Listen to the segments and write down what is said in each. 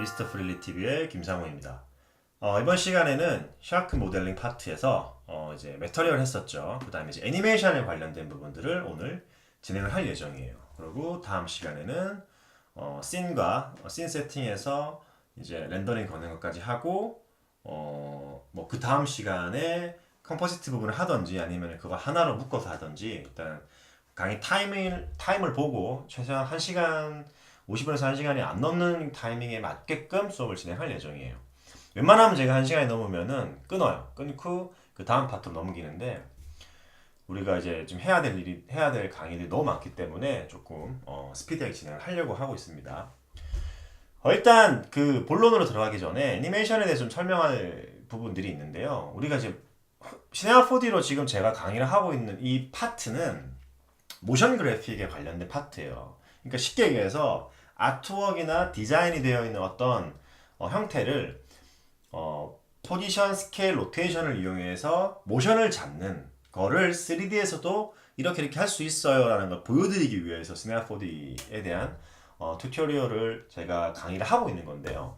미스터 프릴리 TV의 김상우입니다. 이번 시간에는 샤크 모델링 파트에서 이제 매터리얼 했었죠. 그 다음에 이제 애니메이션에 관련된 부분들을 오늘 진행을 할 예정이에요. 그리고 다음 시간에는 씬 세팅에서 이제 렌더링 거는 것까지 하고 뭐 그 다음 시간에 컴포지트 부분을 하든지 아니면 그거 하나로 묶어서 하든지 일단 강의 타임을 보고 최소한 1시간 50분에서 1시간이 안 넘는 타이밍에 맞게끔 수업을 진행할 예정이에요. 웬만하면 제가 1시간이 넘으면은 끊어요. 끊고 그 다음 파트로 넘기는데 우리가 이제 좀 해야 될 강의들이 너무 많기 때문에 조금 스피디하게 진행을 하려고 하고 있습니다. 일단 그 본론으로 들어가기 전에 애니메이션에 대해서 좀 설명할 부분들이 있는데요. 우리가 이제 시네마 4D로 지금 제가 강의를 하고 있는 이 파트는 모션 그래픽에 관련된 파트예요. 그러니까 쉽게 얘기해서 아트웍이나 디자인이 되어 있는 어떤 형태를 포지션, 스케일, 로테이션을 이용해서 모션을 잡는 거를 3D에서도 이렇게 할 수 있어요 라는 걸 보여드리기 위해서 시네마 4D에 대한 튜토리얼을 제가 강의를 하고 있는 건데요.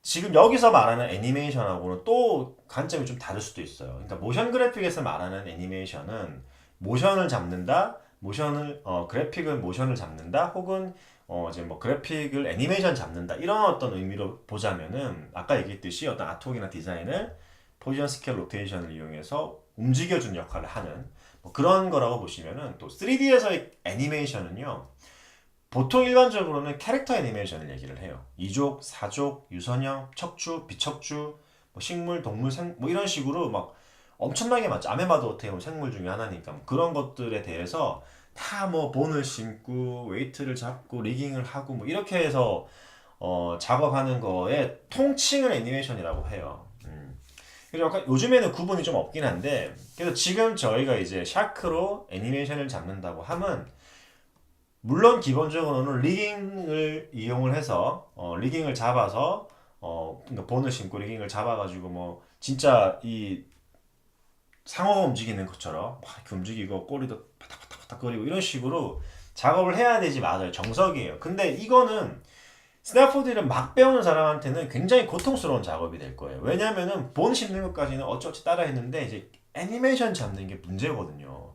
지금 여기서 말하는 애니메이션하고는 또 관점이 좀 다를 수도 있어요. 그러니까 모션 그래픽에서 말하는 애니메이션은 모션을 잡는다, 그래픽은 모션을 잡는다, 혹은 이제 뭐 그래픽을 애니메이션 잡는다 이런 어떤 의미로 보자면은 아까 얘기했듯이 어떤 아트웍이나 디자인을 포지션, 스케일, 로테이션을 이용해서 움직여주는 역할을 하는 뭐 그런 거라고 보시면은 또 3D에서의 애니메이션은요. 보통 일반적으로는 캐릭터 애니메이션을 얘기를 해요. 이족, 사족, 유선형, 척추, 비척추, 뭐 식물, 동물, 뭐 이런 식으로 막 엄청나게 많죠. 아메바도 어떻게 보면 생물 중에 하나니까 뭐 그런 것들에 대해서 다 뭐 본을 심고 웨이트를 잡고 리깅을 하고 뭐 이렇게 해서 작업하는 거에 통칭을 애니메이션이라고 해요. 그래서 약간 요즘에는 구분이 좀 없긴 한데 그래서 지금 저희가 이제 샤크로 애니메이션을 잡는다고 하면 물론 기본적으로는 리깅을 이용을 해서 리깅을 잡아서 그러니까 본을 심고 리깅을 잡아가지고 뭐 진짜 이 상어가 움직이는 것처럼 막 이렇게 움직이고 꼬리도 바닥바닥바닥거리고 이런 식으로 작업을 해야 되지 맞아요. 정석이에요. 근데 이거는 스냅포드를 막 배우는 사람한테는 굉장히 고통스러운 작업이 될 거예요. 왜냐면은 본 심는 것까지는 어쩌지 따라 했는데 이제 애니메이션 잡는 게 문제거든요.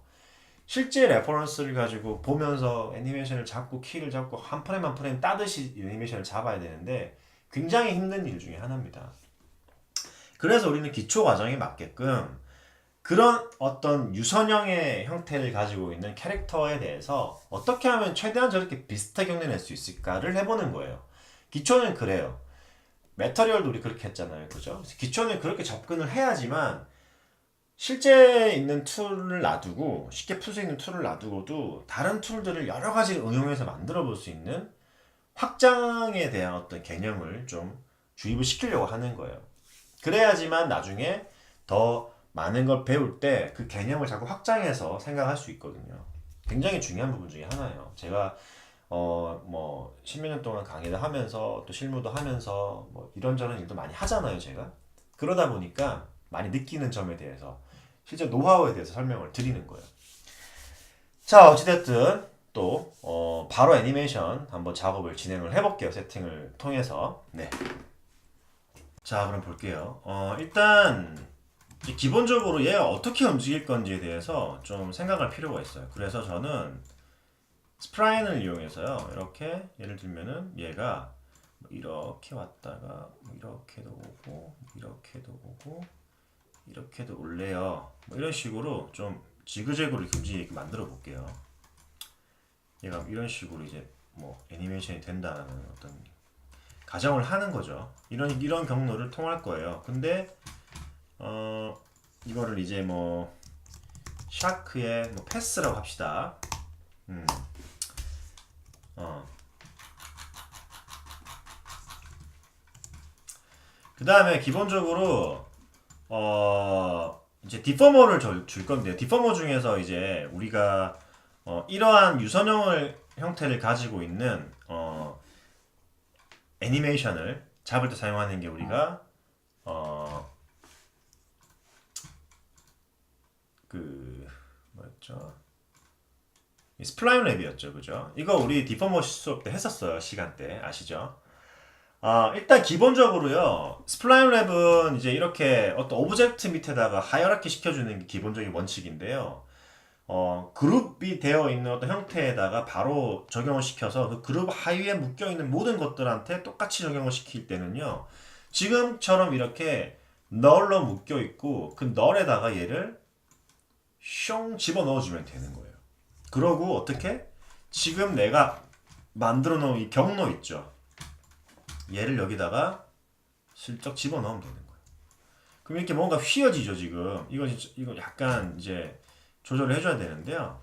실제 레퍼런스를 가지고 보면서 애니메이션을 잡고 키를 잡고 한 프레임 한 프레임 따듯이 애니메이션을 잡아야 되는데 굉장히 힘든 일 중에 하나입니다. 그래서 우리는 기초 과정에 맞게끔 그런 어떤 유선형의 형태를 가지고 있는 캐릭터에 대해서 어떻게 하면 최대한 저렇게 비슷하게 흉내낼 수 있을까를 해보는 거예요. 기초는 그래요. 매터리얼도 우리 그렇게 했잖아요. 그죠? 기초는 그렇게 접근을 해야지만 실제 있는 툴을 놔두고 쉽게 풀 수 있는 툴을 놔두고도 다른 툴들을 여러 가지를 응용해서 만들어 볼 수 있는 확장에 대한 어떤 개념을 좀 주입을 시키려고 하는 거예요. 그래야지만 나중에 더 많은 걸 배울 때 그 개념을 자꾸 확장해서 생각할 수 있거든요. 굉장히 중요한 부분 중에 하나예요. 제가 뭐 십몇 년 동안 강의를 하면서 또 실무도 하면서 뭐 이런저런 일도 많이 하잖아요, 제가. 그러다 보니까 많이 느끼는 점에 대해서 실제 노하우에 대해서 설명을 드리는 거예요. 자, 어찌됐든 또 바로 애니메이션 한번 작업을 진행을 해볼게요. 세팅을 통해서. 네. 자, 그럼 볼게요. 일단 기본적으로 얘가 어떻게 움직일 건지에 대해서 좀 생각할 필요가 있어요. 그래서 저는 스프라인을 이용해서요. 이렇게 예를 들면은 얘가 이렇게 왔다가 이렇게도 오고 이렇게도 오고 이렇게도 올래요. 뭐 이런 식으로 좀 지그재그로 움직이게 만들어 볼게요. 얘가 이런 식으로 이제 뭐 애니메이션이 된다는 어떤 가정을 하는 거죠. 이런 경로를 통할 거예요. 근데 이거를 이제 뭐 샤크의 뭐 패스라고 합시다. 그 다음에 기본적으로 이제 디포머를 줄 건데요. 디포머 중에서 이제 우리가 이러한 유선형을 형태를 가지고 있는 애니메이션을 잡을 때 사용하는 게 우리가 그 뭐였죠? 스플라인 랩이었죠, 그죠? 이거 우리 디포머 수업 때 했었어요, 시간 때 아시죠? 일단 기본적으로요. 스플라인 랩은 이제 이렇게 어떤 오브젝트 밑에다가 하이어라키 시켜주는 게 기본적인 원칙인데요. 그룹이 되어 있는 어떤 형태에다가 바로 적용을 시켜서 그 그룹 하위에 묶여 있는 모든 것들한테 똑같이 적용을 시킬 때는요. 지금처럼 이렇게 널로 묶여 있고 그 널에다가 얘를 숑 집어 넣어주면 되는 거예요. 그러고 어떻게? 지금 내가 만들어 놓은 이 경로 있죠. 얘를 여기다가 슬쩍 집어 넣으면 되는 거예요. 그럼 이렇게 뭔가 휘어지죠, 지금. 이거 약간 이제 조절을 해줘야 되는데요.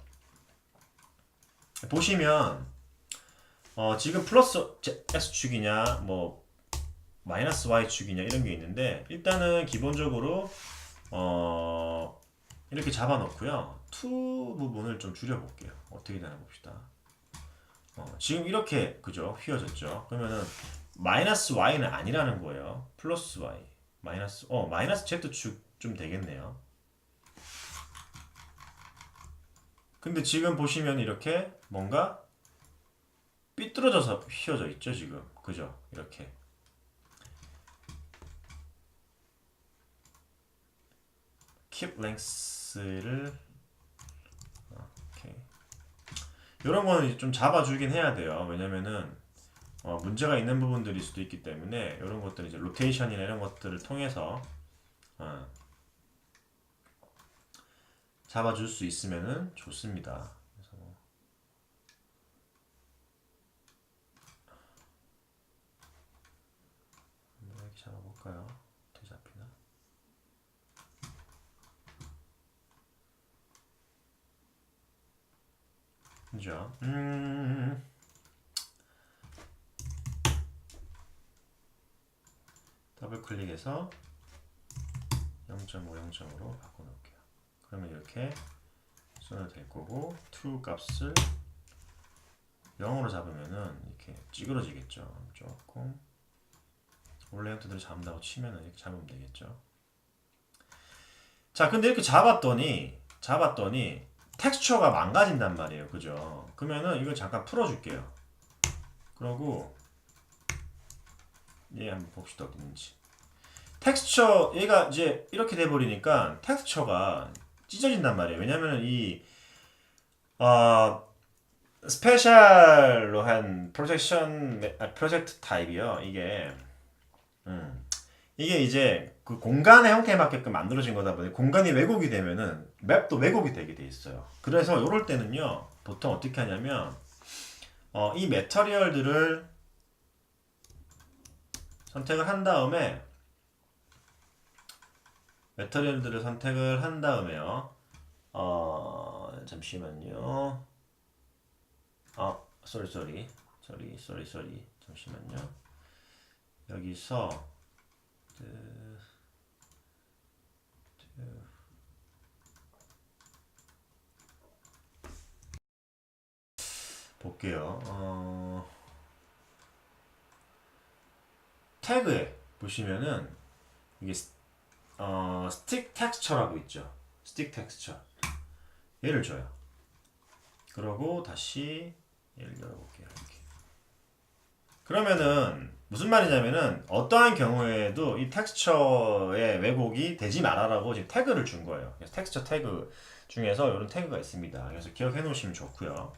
보시면, 지금 플러스 S축이냐, 뭐, 마이너스 Y축이냐, 이런 게 있는데, 일단은 기본적으로, 이렇게 잡아 놓고요. 투 부분을 좀 줄여볼게요. 어떻게 되나 봅시다. 지금 이렇게, 그죠? 휘어졌죠? 그러면은, 마이너스 Y는 아니라는 거예요. 플러스 Y. 마이너스 Z축 좀 되겠네요. 근데 지금 보시면 이렇게 뭔가 삐뚤어져서 휘어져 있죠, 지금. 그죠? 이렇게. keep length를 오케이. 이런 거는 좀 잡아주긴 해야 돼요. 왜냐면은 문제가 있는 부분들일 수도 있기 때문에 이런 것들 이제 로테이션이나 이런 것들을 통해서 어, 잡아줄 수 있으면은 좋습니다. 그래서 뭐 이렇게 잡아볼까요? 어떻게 잡히나? 그죠? 더블 클릭해서 0.5, 0.5로 바꿔놓을게요. 그러면 이렇게 써도 될 거고 true 값을 0으로 잡으면은 이렇게 찌그러지겠죠. 조금 원래 형태대로 잡는다고 치면은 이렇게 잡으면 되겠죠. 자, 근데 이렇게 잡았더니 텍스처가 망가진단 말이에요. 그죠? 그러면은 이걸 잠깐 풀어줄게요. 그러고 얘 한번 봅시다. 어디 있는지. 텍스처 얘가 이제 이렇게 돼 버리니까 텍스처가 찢어진단 말이에요. 왜냐면은 이 스페셜로 한 프로젝트 타입이요. 이게 이제 그 공간의 형태에 맞게끔 만들어진 거다 보니 공간이 왜곡이 되면은 맵도 왜곡이 되게 돼 있어요. 그래서 이럴 때는요, 보통 어떻게 하냐면 이 매터리얼들을 선택을 한 다음에 매터리얼들을 선택을 한 다음에요. 잠시만요. 쏘리. 잠시만요. 여기서 볼게요. 태그에 보시면은 이게 스틱 텍스처라고 있죠. 스틱 텍스처. 얘를 줘요. 그러고 다시 얘를 열어볼게요. 이렇게. 그러면은 무슨 말이냐면은 어떠한 경우에도 이 텍스처의 왜곡이 되지 말아라고 지금 태그를 준 거예요. 그래서 텍스처 태그 중에서 이런 태그가 있습니다. 그래서 기억해 놓으시면 좋고요.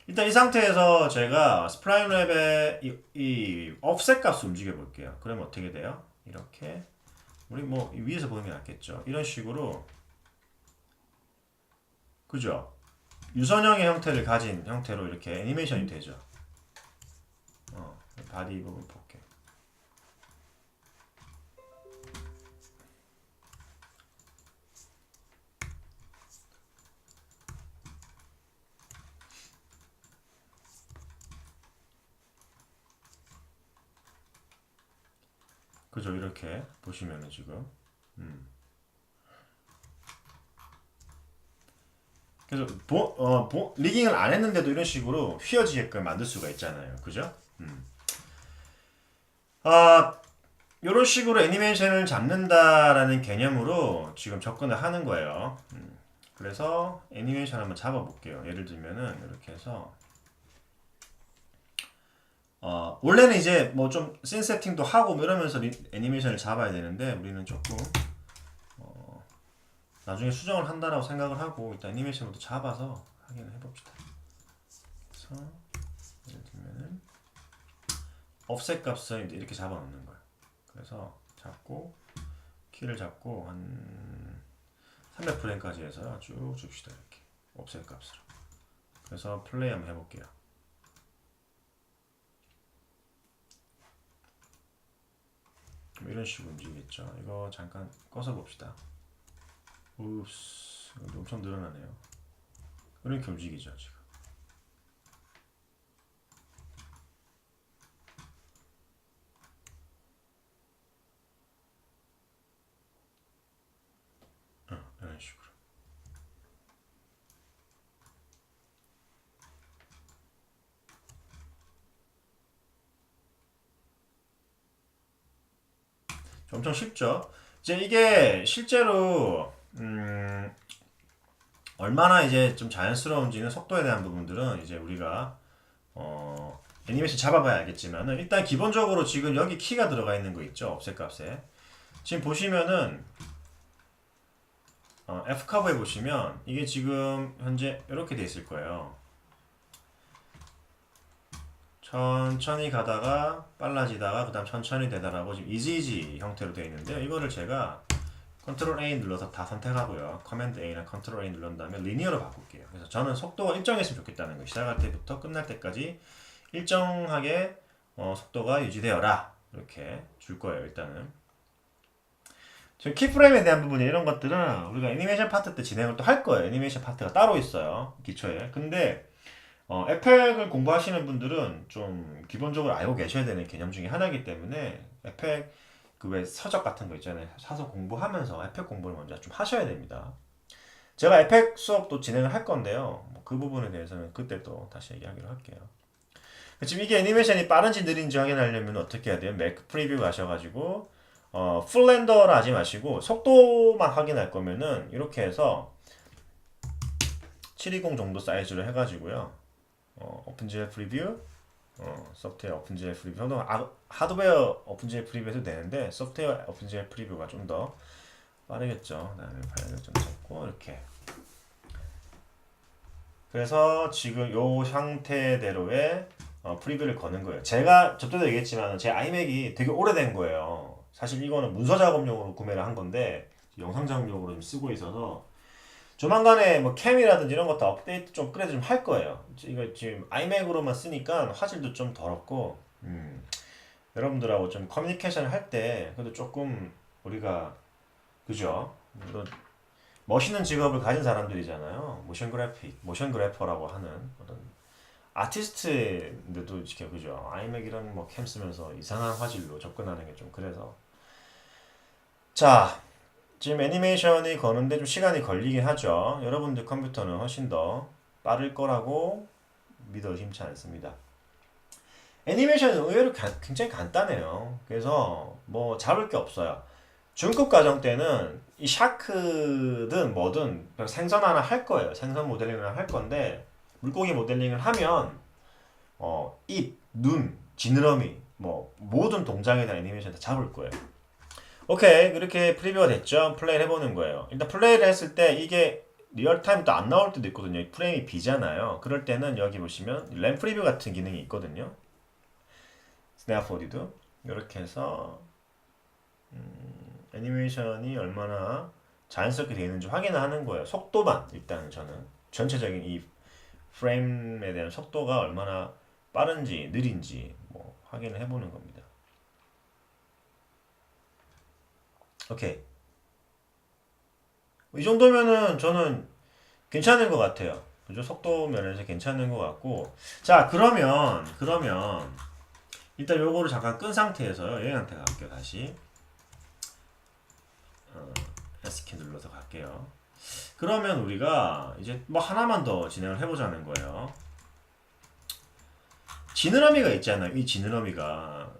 일단 이 상태에서 제가 스프라임 랩의 이 offset 값을 움직여 볼게요. 그러면 어떻게 돼요? 이렇게 우리 뭐 위에서 보는 게 낫겠죠. 이런 식으로 그죠? 유선형의 형태를 가진 형태로 이렇게 애니메이션이 되죠. 바디 부분 볼게. 그죠? 이렇게 보시면은 지금 그래서 리깅을 안 했는데도 이런 식으로 휘어지게끔 만들 수가 있잖아요. 그죠? 이런 식으로 애니메이션을 잡는다라는 개념으로 지금 접근을 하는 거예요. 그래서 애니메이션 한번 잡아볼게요. 예를 들면은 이렇게 해서 원래는 이제 뭐 좀 씬 세팅도 하고 뭐 이러면서 애니메이션을 잡아야 되는데 우리는 조금 나중에 수정을 한다라고 생각을 하고 일단 애니메이션부터 잡아서 확인을 해봅시다. 그래서 예를 들면은 offset 값을 이제 이렇게 잡아놓는 거예요. 그래서 잡고 키를 잡고 한 300프레임까지 해서 쭉 줍시다. 이렇게 offset 값으로. 그래서 플레이 한번 해볼게요. 이런 식으로 움직이겠죠. 이거 잠깐 꺼서 봅시다. 읍스, 이거 엄청 늘어나네요. 이렇게 움직이죠 지금. 이런 식으로. 엄청 쉽죠. 이제 이게 실제로 얼마나 이제 좀 자연스러운지는 속도에 대한 부분들은 이제 우리가 애니메이션 잡아봐야 알겠지만은 일단 기본적으로 지금 여기 키가 들어가 있는 거 있죠. offset 값에. 지금 보시면은 F커브에 보시면 이게 지금 현재 이렇게 돼 있을 거예요. 천천히 가다가 빨라지다가 그 다음 천천히 되다라고 지금 이지 형태로 되어 있는데요. 이거를 제가 컨트롤 A 눌러서 다 선택하고요. 커맨드 A나 컨트롤 A 눌른 다음에 리니어로 바꿀게요. 그래서 저는 속도가 일정했으면 좋겠다는 거예요. 시작할 때부터 끝날 때까지 일정하게 속도가 유지되어라 이렇게 줄 거예요. 일단은 지금 키프레임에 대한 부분이 이런 것들은 우리가 애니메이션 파트 때 진행을 또 할 거예요. 애니메이션 파트가 따로 있어요. 기초에. 근데 에펙을 공부하시는 분들은 좀 기본적으로 알고 계셔야 되는 개념 중에 하나이기 때문에 에펙 그 왜 서적 같은 거 있잖아요. 사서 공부하면서 에펙 공부를 먼저 좀 하셔야 됩니다. 제가 에펙 수업도 진행을 할 건데요. 뭐그 부분에 대해서는 그때 또 다시 얘기하기로 할게요. 지금 이게 애니메이션이 빠른지 느린지 확인하려면 어떻게 해야 돼요? 맥 프리뷰 가셔가지고 풀 렌더를 하지 마시고 속도만 확인할 거면은 이렇게 해서 720 정도 사이즈로 해가지고요. 오픈GL 프리뷰, 소프트웨어 오픈GL 프리뷰, 하드웨어 오픈GL 프리뷰 해도 되는데 소프트웨어 오픈GL 프리뷰가 좀 더 빠르겠죠. 그다음에 파일을 좀 잡고 이렇게. 그래서 지금 요 상태대로의 프리뷰를 거는 거예요. 제가 저때도 얘기했지만 제 아이맥이 되게 오래된 거예요. 사실 이거는 문서 작업용으로 구매를 한 건데 영상 작업용으로 좀 쓰고 있어서 조만간에 뭐 캠이라든지 이런 것도 업데이트 좀 그래도 좀 할 거예요. 이거 지금 아이맥으로만 쓰니까 화질도 좀 더럽고 여러분들하고 좀 커뮤니케이션을 할 때 그래도 조금 우리가 그죠? 물론 멋있는 직업을 가진 사람들이잖아요. 모션 그래퍼라고 하는 어떤 아티스트인데도 이렇게 그죠? 아이맥 이런 뭐 캠 쓰면서 이상한 화질로 접근하는 게 좀 그래서 자 지금 애니메이션이 거는데 좀 시간이 걸리긴 하죠. 여러분들 컴퓨터는 훨씬 더 빠를 거라고 믿어 의심치 않습니다. 애니메이션은 의외로 굉장히 간단해요. 그래서 뭐 잡을 게 없어요. 중급 과정 때는 이 샤크든 뭐든 생선 하나 할 거예요. 생선 모델링을 할 건데 물고기 모델링을 하면 입, 눈, 지느러미 뭐 모든 동작에 대한 애니메이션 다 잡을 거예요. 오케이 그렇게 프리뷰가 됐죠. 플레이를 해보는 거예요. 일단 플레이를 했을 때 이게 리얼타임도 안 나올 때도 있거든요. 프레임이 비잖아요. 그럴 때는 여기 보시면 램 프리뷰 같은 기능이 있거든요. 스냅4D도 이렇게 해서 애니메이션이 얼마나 자연스럽게 되어 있는지 확인을 하는 거예요. 속도만 일단은 저는 전체적인 이 프레임에 대한 속도가 얼마나 빠른지 느린지 뭐 확인을 해보는 겁니다. 오케이. 이 정도면은 저는 괜찮은 것 같아요. 그죠? 속도 면에서 괜찮은 것 같고. 자, 그러면 일단 요거를 잠깐 끈 상태에서 여행 상태 갈게요. 다시 S키 눌러서 갈게요. 그러면 우리가 이제 뭐 하나만 더 진행을 해보자는 거예요. 지느러미가 있잖아요. 이 지느러미가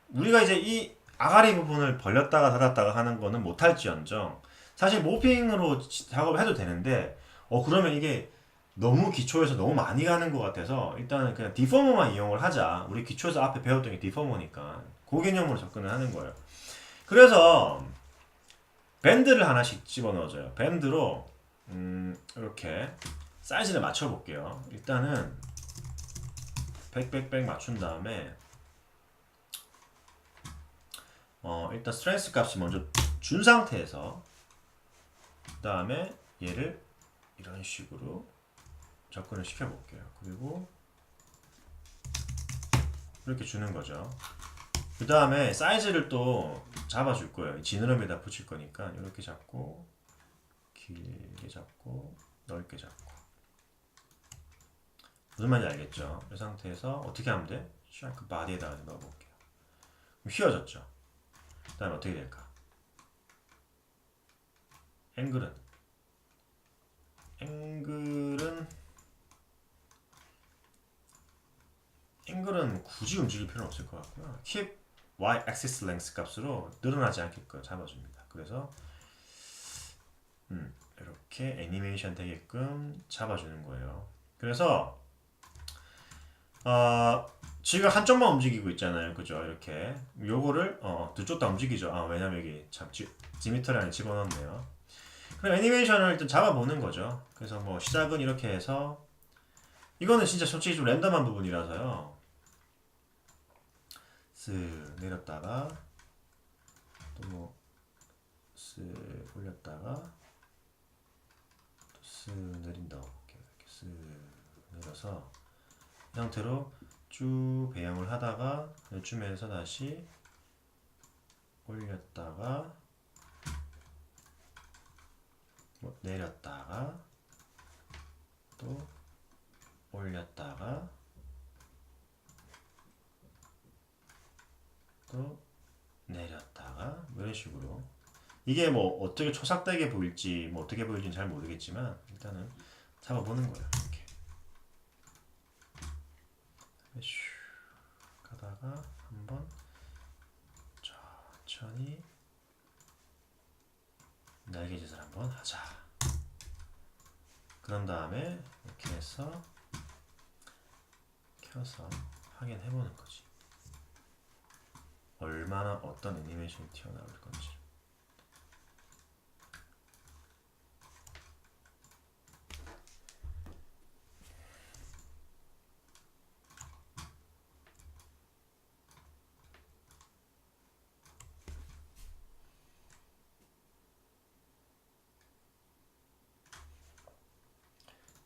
우리가 이제 이 아가리 부분을 벌렸다가 닫았다가 하는 거는 못할지언정 사실 모핑으로 작업을 해도 되는데 그러면 이게 너무 기초에서 너무 많이 가는 것 같아서 일단은 그냥 디포머만 이용을 하자. 우리 기초에서 앞에 배웠던 게 디포머니까 그 개념으로 접근을 하는 거예요. 그래서 밴드를 하나씩 집어넣어줘요. 밴드로 이렇게 사이즈를 맞춰볼게요. 일단은 100 맞춘 다음에 일단 스트렝스 값이 먼저 준 상태에서 그 다음에 얘를 이런 식으로 접근을 시켜볼게요. 그리고 이렇게 주는 거죠. 그 다음에 사이즈를 또 잡아줄 거예요. 지느러미에다 붙일 거니까 이렇게 잡고 길게 잡고 넓게 잡고. 무슨 말인지 알겠죠? 이 상태에서 어떻게 하면 돼? 샤크 바디에다가 넣어볼게요. 휘어졌죠? 그 다음에 어떻게 될까? 앵글은 굳이 움직일 필요는 없을 것 같고요. keep y axis length 값으로 늘어나지 않게끔 잡아줍니다. 그래서 이렇게 애니메이션 되게끔 잡아주는 거예요. 그래서 지금 한쪽만 움직이고 있잖아요. 그죠? 이렇게 요거를 두 쪽 다 움직이죠. 왜냐면 여기 참 디미터리 안에 집어넣었네요. 그럼 애니메이션을 일단 잡아보는 거죠. 그래서 뭐 시작은 이렇게 해서 이거는 진짜 솔직히 좀 랜덤한 부분이라서요. 쓱 내렸다가 또 뭐 쓱 올렸다가 또 쓱 내린다고 볼게요. 이렇게 쓱 내려서 이 상태로 쭉 배양을 하다가 요쯤에서 다시 올렸다가 뭐 내렸다가 또 올렸다가 또 내렸다가 이런 식으로 이게 뭐 어떻게 초삭되게 보일지 뭐 어떻게 보일지는 잘 모르겠지만 일단은 잡아보는 거예요. 이렇게 슉 가다가 한번 천천히 날개짓을 한번 하자. 그런 다음에 이렇게 해서 켜서 확인해보는 거지. 얼마나 어떤 애니메이션이 튀어나올 건지.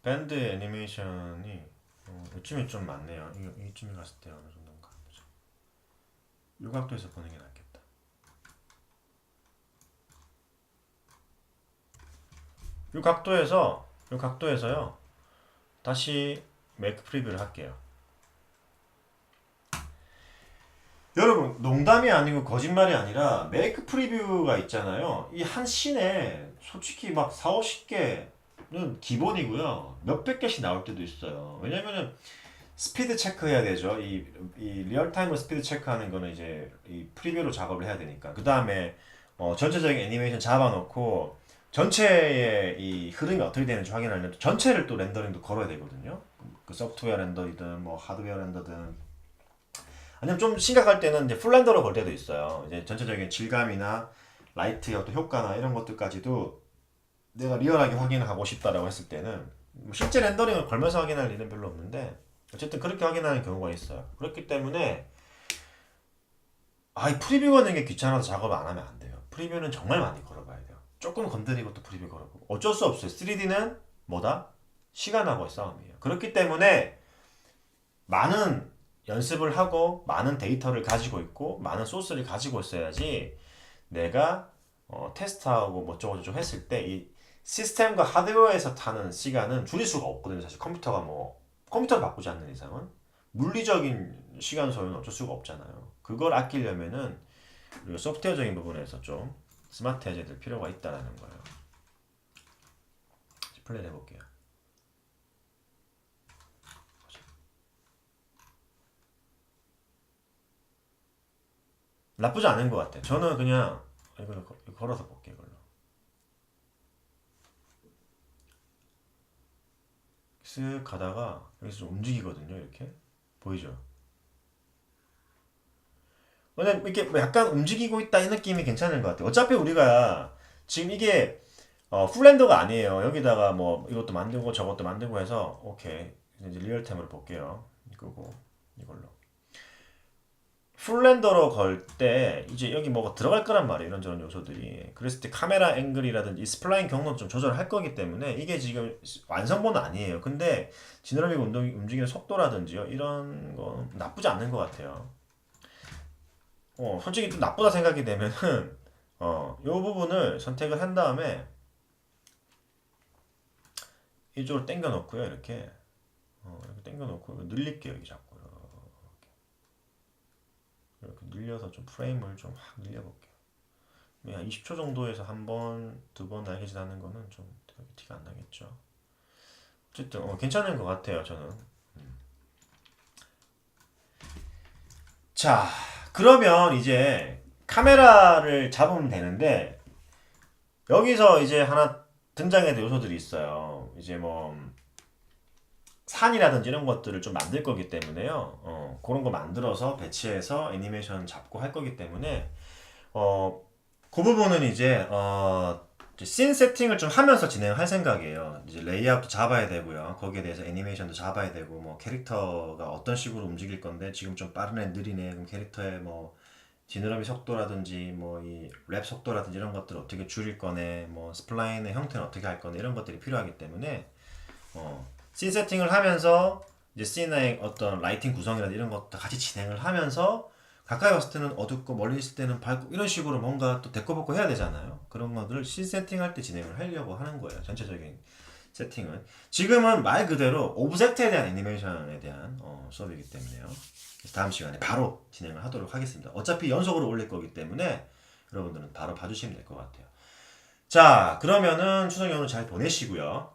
밴드 애니메이션이 이쯤이 좀 많네요. 이쯤에 갔을 때 어느 정도인가 보자. 이 각도에서 보는 게 낫겠다. 이 각도에서요. 다시 메이크 프리뷰를 할게요. 여러분 농담이 아니고 거짓말이 아니라 메이크 프리뷰가 있잖아요. 이 한 씬에 솔직히 막 4, 50개는 기본이고요. 몇백 개씩 나올 때도 있어요. 왜냐면은 스피드 체크해야 되죠. 이 리얼타임으로 스피드 체크하는 거는 이제 이 프리뷰로 작업을 해야 되니까. 그 다음에 전체적인 애니메이션 잡아놓고 전체의 이 흐름이 어떻게 되는지 확인하려면 전체를 또 렌더링도 걸어야 되거든요. 그 소프트웨어 렌더이든 뭐 하드웨어 렌더든 아니면 좀 심각할 때는 이제 풀렌더로 걸 때도 있어요. 이제 전체적인 질감이나 라이트의 어떤 효과나 이런 것들까지도 내가 리얼하게 확인을 하고 싶다라고 했을 때는 뭐 실제 렌더링을 걸면서 확인할 일은 별로 없는데 어쨌든 그렇게 확인하는 경우가 있어요. 그렇기 때문에 이 프리뷰 거는 게 귀찮아서 작업을 안 하면 안 돼요. 프리뷰는 정말 많이 걸어봐야 돼요. 조금 건드리고 또 프리뷰 걸어보고 어쩔 수 없어요. 3D는 뭐다? 시간하고의 싸움이에요. 그렇기 때문에 많은 연습을 하고 많은 데이터를 가지고 있고 많은 소스를 가지고 있어야지 내가 테스트하고 뭐 저쩌고 했을 때 이 시스템과 하드웨어에서 타는 시간은 줄일 수가 없거든요. 사실 컴퓨터를 바꾸지 않는 이상은 물리적인 시간 소요는 어쩔 수가 없잖아요. 그걸 아끼려면은 우리가 소프트웨어적인 부분에서 좀 스마트해져야 될 필요가 있다라는 거예요. 플레이 해볼게요. 나쁘지 않은 것 같아. 저는 그냥 이걸 걸어서 볼게요. 이걸로 쓱 가다가 여기서 좀 움직이거든요. 이렇게 보이죠? 근데 이렇게 뭐 약간 움직이고 있다 이 느낌이 괜찮은 것 같아요. 어차피 우리가 지금 이게 풀렌더가 아니에요. 여기다가 뭐 이것도 만들고 저것도 만들고 해서 오케이 이제 리얼템으로 볼게요. 이거고 이걸로 풀렌더로 걸 때 이제 여기 뭐가 들어갈 거란 말이에요. 이런저런 요소들이. 그랬을 때 카메라 앵글이라든지 스플라인 경로도 좀 조절할 거기 때문에 이게 지금 완성본은 아니에요. 근데 지느러미 운동이 움직이는 속도라든지요 이런 거 나쁘지 않는 것 같아요. 솔직히 좀 나쁘다 생각이 되면은 요 부분을 선택을 한 다음에 이쪽으로 당겨 놓고요. 이렇게 당겨 놓고 늘릴게요. 여기 자꾸 이렇게 늘려서 좀 프레임을 좀 확 늘려볼게요. 한 20초 정도에서 한 번, 두 번 날개짓 하는 거는 좀 티가 안 나겠죠. 어쨌든 괜찮은 것 같아요. 저는. 자, 그러면 이제 카메라를 잡으면 되는데 여기서 이제 하나 등장해야 될 요소들이 있어요. 이제 뭐 산이라든지 이런 것들을 좀 만들 거기 때문에요. 그런 거 만들어서 배치해서 애니메이션 잡고 할 거기 때문에 그 부분은 이제 씬 세팅을 좀 하면서 진행할 생각이에요. 이제 레이아웃도 잡아야 되고요. 거기에 대해서 애니메이션도 잡아야 되고 뭐 캐릭터가 어떤 식으로 움직일 건데 지금 좀 빠르네 느리네 그럼 캐릭터의 뭐 지느러미 속도라든지 뭐 이 랩 속도라든지 이런 것들을 어떻게 줄일 거네 뭐 스플라인의 형태는 어떻게 할 거네 이런 것들이 필요하기 때문에 씬 세팅을 하면서 이제 씬의 어떤 라이팅 구성이라든지 이런 것도 같이 진행을 하면서 가까이 왔을 때는 어둡고 멀리 있을 때는 밝고 이런 식으로 뭔가 또 데코복고 해야 되잖아요. 그런 것들을 씬 세팅할 때 진행을 하려고 하는 거예요. 전체적인 세팅은. 지금은 말 그대로 오브젝트에 대한 애니메이션에 대한 수업이기 때문에요. 다음 시간에 바로 진행을 하도록 하겠습니다. 어차피 연속으로 올릴 거기 때문에 여러분들은 바로 봐주시면 될 것 같아요. 자, 그러면은 추석 연휴 잘 보내시고요.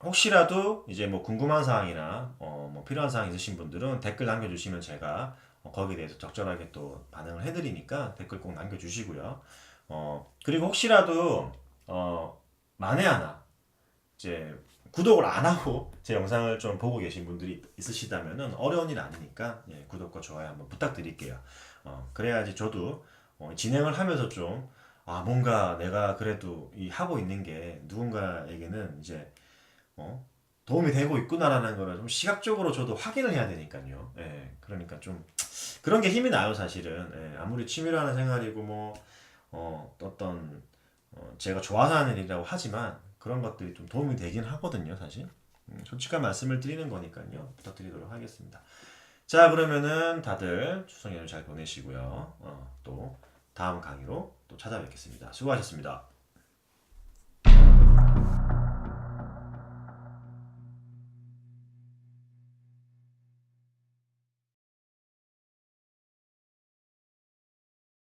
혹시라도 이제 뭐 궁금한 사항이나 뭐 필요한 사항 있으신 분들은 댓글 남겨주시면 제가 거기에 대해서 적절하게 또 반응을 해드리니까 댓글 꼭 남겨주시고요. 그리고 혹시라도 만에 하나 이제 구독을 안 하고 제 영상을 좀 보고 계신 분들이 있으시다면은 어려운 일 아니니까 예, 구독과 좋아요 한번 부탁드릴게요. 그래야지 저도 진행을 하면서 좀 뭔가 내가 그래도 이 하고 있는 게 누군가에게는 이제 도움이 되고 있구나라는 거를 좀 시각적으로 저도 확인을 해야 되니까요. 예, 그러니까 좀 그런 게 힘이 나요, 사실은. 예, 아무리 취미로 하는 생활이고 뭐 어떤 제가 좋아서 하는 일이라고 하지만 그런 것들이 좀 도움이 되긴 하거든요, 사실. 솔직한 말씀을 드리는 거니까요. 부탁드리도록 하겠습니다. 자, 그러면은 다들 추석 연휴 잘 보내시고요. 또 다음 강의로 또 찾아뵙겠습니다. 수고하셨습니다.